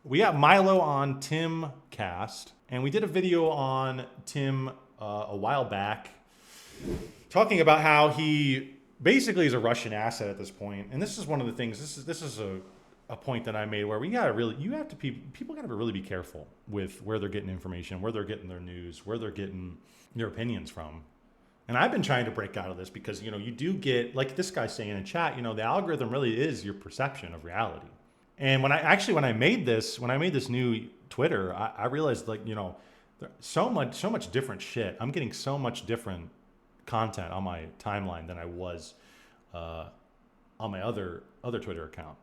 we got Milo on Tim Cast, and we did a video on Tim a while back, talking about how he basically is a Russian asset at this point. And this is one of the things. This is a point that I made where people gotta really be careful with where they're getting information, where they're getting their news, where they're getting their opinions from. And I've been trying to break out of this because, you know, you do get, like this guy saying in chat, you know, the algorithm really is your perception of reality. And when I made this new Twitter, I realized, like, you know, so much different shit. I'm getting so much different content on my timeline than I was on my other Twitter account.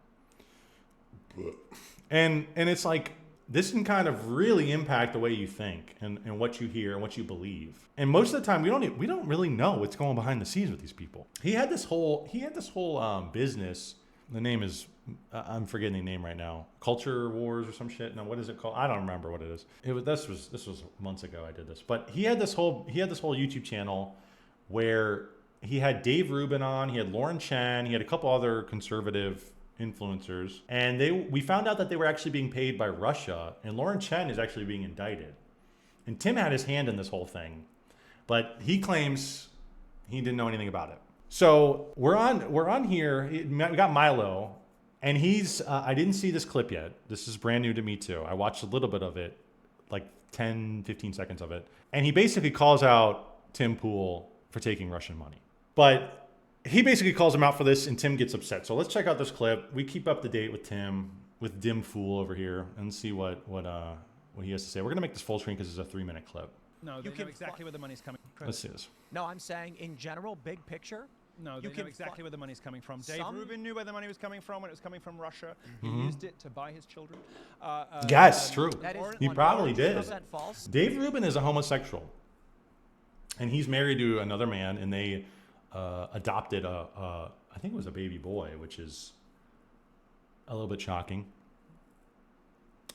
And it's like, this can kind of really impact the way you think and what you hear and what you believe. And most of the time, we don't really know what's going behind the scenes with these people. He had this whole business. The name is, I'm forgetting the name right now. Culture Wars or some shit. No, what is it called? I don't remember what it is. This was months ago I did this. But he had this whole YouTube channel where he had Dave Rubin on, he had Lauren Chen, he had a couple other conservative influencers, and we found out that they were actually being paid by Russia, and Lauren Chen is actually being indicted. And Tim had his hand in this whole thing, but he claims he didn't know anything about it. So we're on here. We got Milo, and he's I didn't see this clip yet. This is brand new to me too. I watched a little bit of it, like 10-15 seconds of it, and he basically calls out Tim Pool for taking Russian money. But he basically calls him out for this, and Tim gets upset. So let's check out this clip. We keep up to date with Tim, with Dim Fool over here, and see what he has to say. We're gonna make this full screen because it's a 3-minute clip. No, they know exactly where the money's coming from. Let's see this. No, I'm saying in general, big picture. No, they know exactly where the money's coming from. Dave Rubin knew where the money was coming from when it was coming from Russia. He used it to buy his children. Yes, true. He 100% probably did. false. Dave Rubin is a homosexual, and he's married to another man, and they adopted I think it was a baby boy, which is a little bit shocking.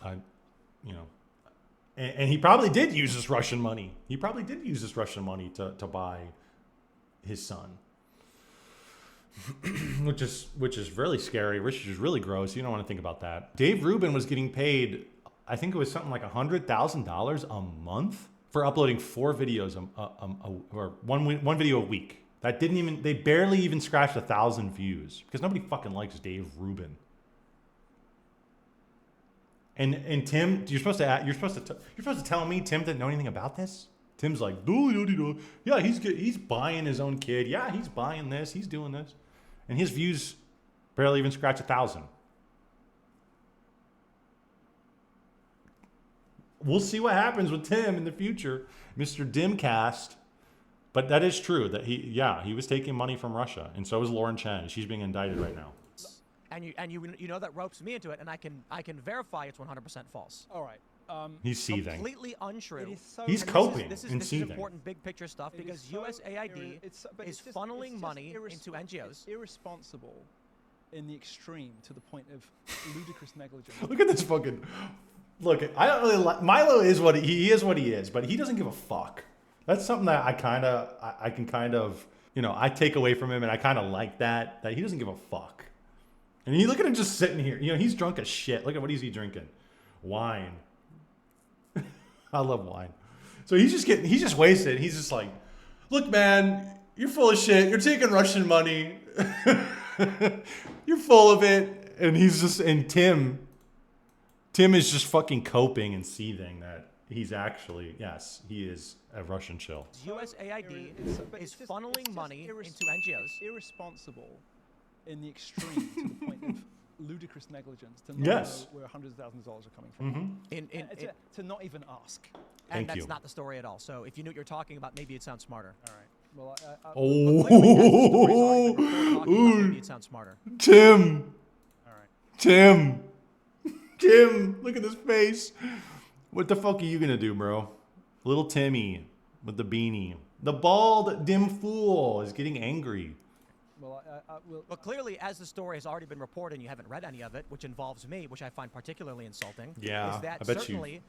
And he probably did use this Russian money. He probably did use this Russian money to buy his son, which is really scary, which is really gross. You don't want to think about that. Dave Rubin was getting paid, I think it was something like $100,000 a month for uploading 4 videos or one video a week. That they barely even scratched 1,000 views because nobody fucking likes Dave Rubin. And Tim, you're supposed to tell me Tim didn't know anything about this? Tim's like, yeah, he's buying his own kid. Yeah, he's buying this. He's doing this, and his views barely even scratch 1,000. We'll see what happens with Tim in the future, Mr. Dimcast. But that is true that he was taking money from Russia, and so is Lauren Chen. She's being indicted right now. And you know that ropes me into it, and I can verify it's 100% false. All right. He's seething. Completely untrue. He's coping This and is seething. important big picture stuff because USAID is funneling money into NGOs. It's irresponsible in the extreme to the point of ludicrous negligence. Look at this fucking. Look, I don't really like Milo. Is what he is, but he doesn't give a fuck. That's something that I can kind of, you know, I take away from him, and I kind of like that he doesn't give a fuck. And you look at him just sitting here. You know, he's drunk as shit. Look at what is he drinking? Wine. I love wine. So he's just wasted. He's just like, look, man, you're full of shit. You're taking Russian money. You're full of it. And Tim is just fucking coping and seething that he's actually, yes, he is a Russian shill. USAID is funneling money into NGOs. Irresponsible in the extreme to the point of ludicrous negligence to not know where hundreds of thousands of dollars are coming from. To not even ask. And that's not the story at all. So if you knew what you're talking about, maybe it'd sound smarter. All right. Well, maybe it'd sound smarter. Tim. All right. Tim, look at this face. What the fuck are you gonna do, bro? Little Timmy with the beanie. The bald dim fool is getting angry. Well, clearly, as the story has already been reported and you haven't read any of it, which involves me, which I find particularly insulting, yeah, is that I bet certainly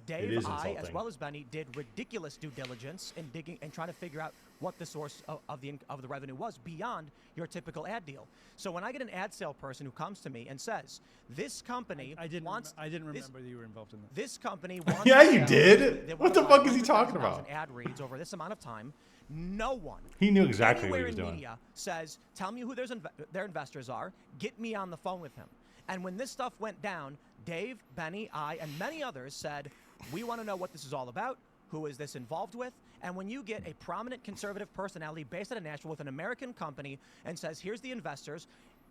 Dave, is I, as insulting. well as Benny, did ridiculous due diligence in digging and trying to figure out what the source of the revenue was beyond your typical ad deal. So when I get an ad sale person who comes to me and says, "This company I didn't wants," remember that you were involved in that. This company wants. Yeah, to you sell- did. they What want the to buy fuck is he talking 100,000 about? ad reads over this amount of time. No one. He knew exactly what anywhere he was in doing. media says, "Tell me who their investors are. Get me on the phone with him." And when this stuff went down, Dave, Benny, I, and many others said, "We want to know what this is all about. Who is this involved with?" And when you get a prominent conservative personality based out of Nashville with an American company and says, "Here's the investors,"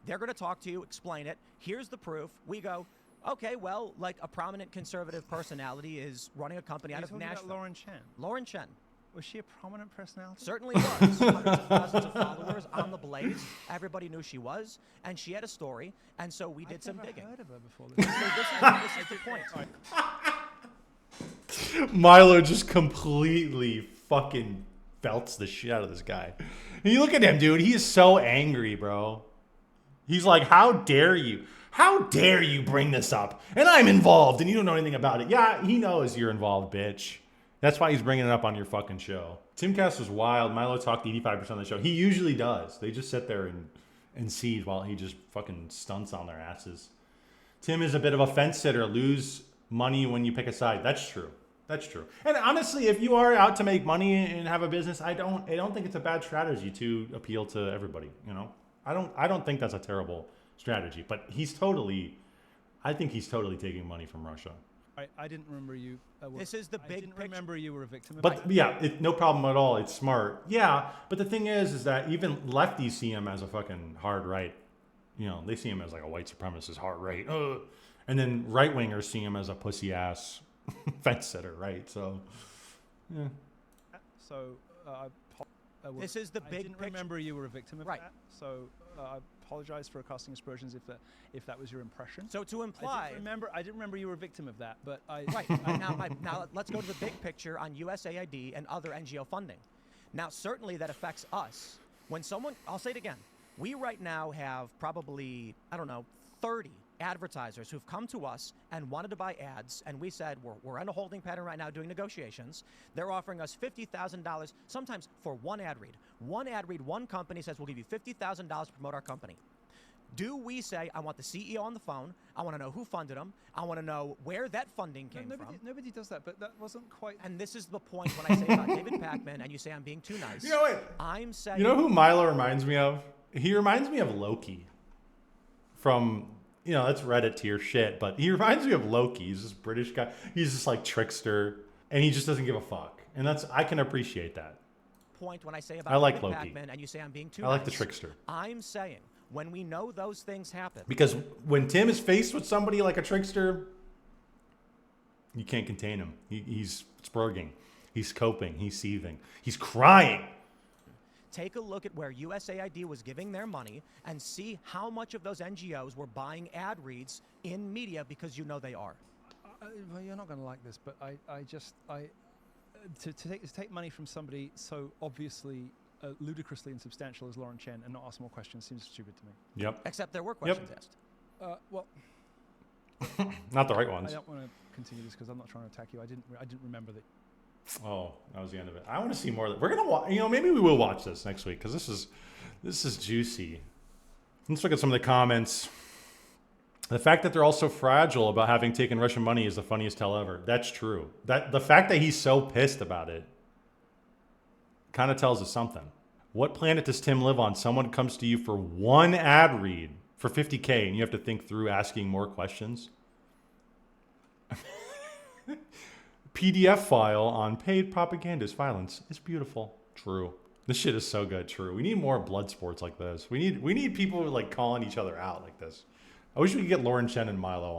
they're going to talk to you, explain it. Here's the proof. We go, "Okay, well, like a prominent conservative personality is running a company out of Nashville." About Lauren Chen. Lauren Chen. Was she a prominent personality? Certainly was. Hundreds of thousands of followers on the Blaze. Everybody knew she was, and she had a story, and so we did some digging. I've never heard of her before. So this is the point. Milo just completely fucking belts the shit out of this guy. And you look at him, dude. He is so angry, bro. He's like, "How dare you? How dare you bring this up? And I'm involved, and you don't know anything about it." Yeah, he knows you're involved, bitch. That's why he's bringing it up on your fucking show. Timcast was wild. Milo talked 85% of the show. He usually does. They just sit there and see while he just fucking stunts on their asses. Tim is a bit of a fence sitter. Lose money when you pick a side. That's true. That's true. And honestly, if you are out to make money and have a business, I don't think it's a bad strategy to appeal to everybody. You know, I don't think that's a terrible strategy. But I think he's totally taking money from Russia. I didn't remember you. This is the I big didn't picture. remember you were a victim of But yeah, no problem at all. It's smart. Yeah, but the thing is that even lefties see him as a fucking hard right. You know, they see him as like a white supremacist hard right. Ugh. And then right wingers see him as a pussy ass fence sitter, right? So, yeah. So, This is the I big didn't picture. remember you were a victim of Right. that. So, I apologize for casting aspersions if that was your impression. So to imply, I didn't remember you were a victim of that, but I. right now let's go to the big picture on USAID and other NGO funding. Now, certainly that affects us. When someone, I'll say it again, we right now have probably, 30 advertisers who've come to us and wanted to buy ads, and we said, we're in a holding pattern right now doing negotiations. They're offering us $50,000, sometimes for one ad read. One ad read, one company says, "We'll give you $50,000 to promote our company." Do we say, "I want the CEO on the phone, I want to know who funded them, I want to know where that funding came from"? Nobody does that, but that wasn't quite. And this is the point when I say about David Pakman, and you say I'm being too nice. You know what? I'm saying. You know who Milo reminds me of? He reminds me of Loki. From, that's Reddit tier shit, but he reminds me of Loki. He's this British guy. He's just like trickster, and he just doesn't give a fuck. And I can appreciate that. Point when I say about I like David Loki. Pakman, and you say I'm being too I like nice. the trickster. I'm saying when we know those things happen. Because when Tim is faced with somebody like a trickster, you can't contain him. He's spurging. He's coping. He's seething. He's crying. Take a look at where USAID was giving their money and see how much of those NGOs were buying ad reads in media, because you know they are. Well, you're not going to like this, but to take money from somebody so obviously ludicrously insubstantial as Lauren Chen and not ask more questions seems stupid to me. Yep. Except there were questions asked. Well, Not the right I ones. don't want to continue this because I'm not trying to attack you. I didn't remember that. Oh, that was the end of it. I want to see more. We're gonna watch. Maybe we will watch this next week because this is juicy. Let's look at some of the comments. The fact that they're all so fragile about having taken Russian money is the funniest tell ever. That's true. That the fact that he's so pissed about it kind of tells us something. What planet does Tim live on? Someone comes to you for one ad read for $50K and you have to think through asking more questions. PDF file on paid propagandist violence is beautiful. True. This shit is so good. True. We need more blood sports like this. We need people like calling each other out like this. I wish we could get Lauren Chen and Milo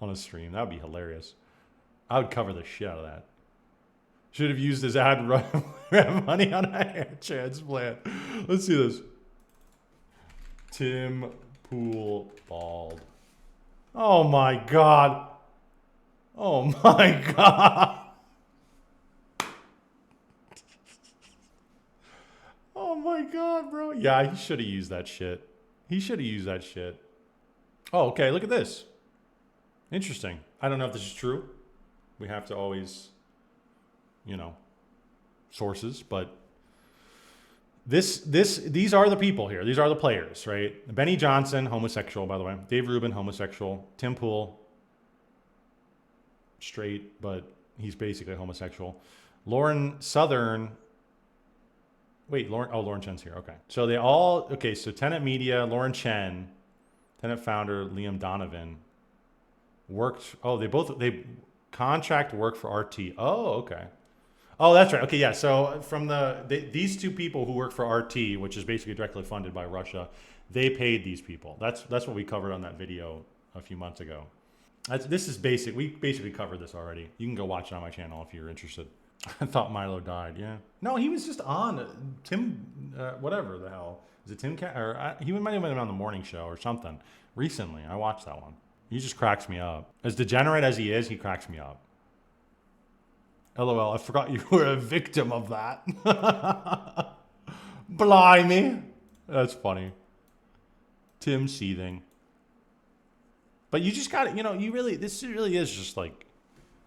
on a stream. That would be hilarious. I would cover the shit out of that. Should have used his ad run money on a hair transplant. Let's see this. Tim Pool bald. Oh my god. Oh my god. Oh my god, bro. Yeah, he should have used that shit. Oh, okay. Look at this. Interesting. I don't know if this is true. We have to always, you know, sources, but these are the people here. These are the players, right? Benny Johnson, homosexual, by the way. Dave Rubin, homosexual. Tim Pool, straight, but he's basically homosexual. Lauren Southern. Wait, Lauren Chen's here. Okay. So they all, okay, so Tenet Media, Lauren Chen, Tenet founder Liam Donovan worked, they contract work for RT. Oh, okay. Oh, that's right. Okay, yeah. So from these two people who work for RT, which is basically directly funded by Russia, they paid these people. That's what we covered on that video a few months ago. This is basic. We basically covered this already. You can go watch it on my channel if you're interested. I thought Milo died. Yeah. No, he was just on Tim, whatever the hell. Is it Tim Cat? Or he might have been on the morning show or something recently. I watched that one. He just cracks me up. As degenerate as he is, he cracks me up. LOL, I forgot you were a victim of that. Blimey. That's funny. Tim seething. But you just got to, this really is just like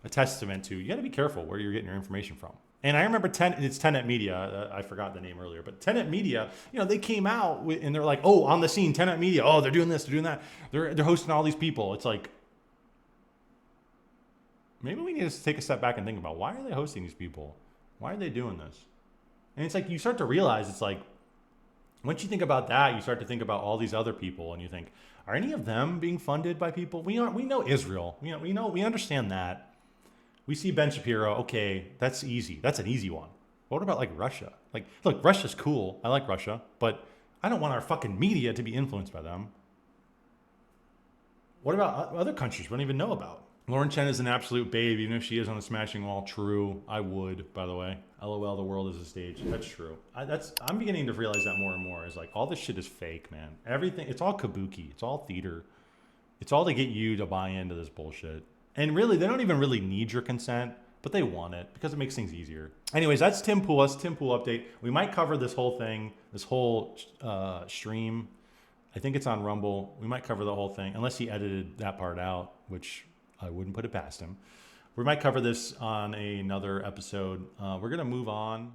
a testament to, you got to be careful where you're getting your information from. And I remember it's Tenet Media. I forgot the name earlier, but Tenet Media, they came out and they're like, oh, on the scene, Tenet Media. Oh, they're doing this, they're doing that. They're hosting all these people. It's like, maybe we need to take a step back and think about, why are they hosting these people? Why are they doing this? And it's like, you start to realize, it's like, once you think about that, you start to think about all these other people and you think, are any of them being funded by people? We know Israel. We understand that. We see Ben Shapiro. Okay, that's easy. That's an easy one. What about like Russia? Like, look, Russia's cool. I like Russia, but I don't want our fucking media to be influenced by them. What about other countries we don't even know about? Lauren Chen is an absolute babe, even if she is on the smashing wall. True. I would, by the way. LOL, the world is a stage. That's true. I'm beginning to realize that more and more. Is like, all this shit is fake, man. Everything, it's all kabuki. It's all theater. It's all to get you to buy into this bullshit. And really, they don't even really need your consent, but they want it because it makes things easier. Anyways, that's Tim Pool. That's Tim Pool update. We might cover this whole thing, this whole stream. I think it's on Rumble. We might cover the whole thing, unless he edited that part out, which I wouldn't put it past him. We might cover this on another episode. We're going to move on.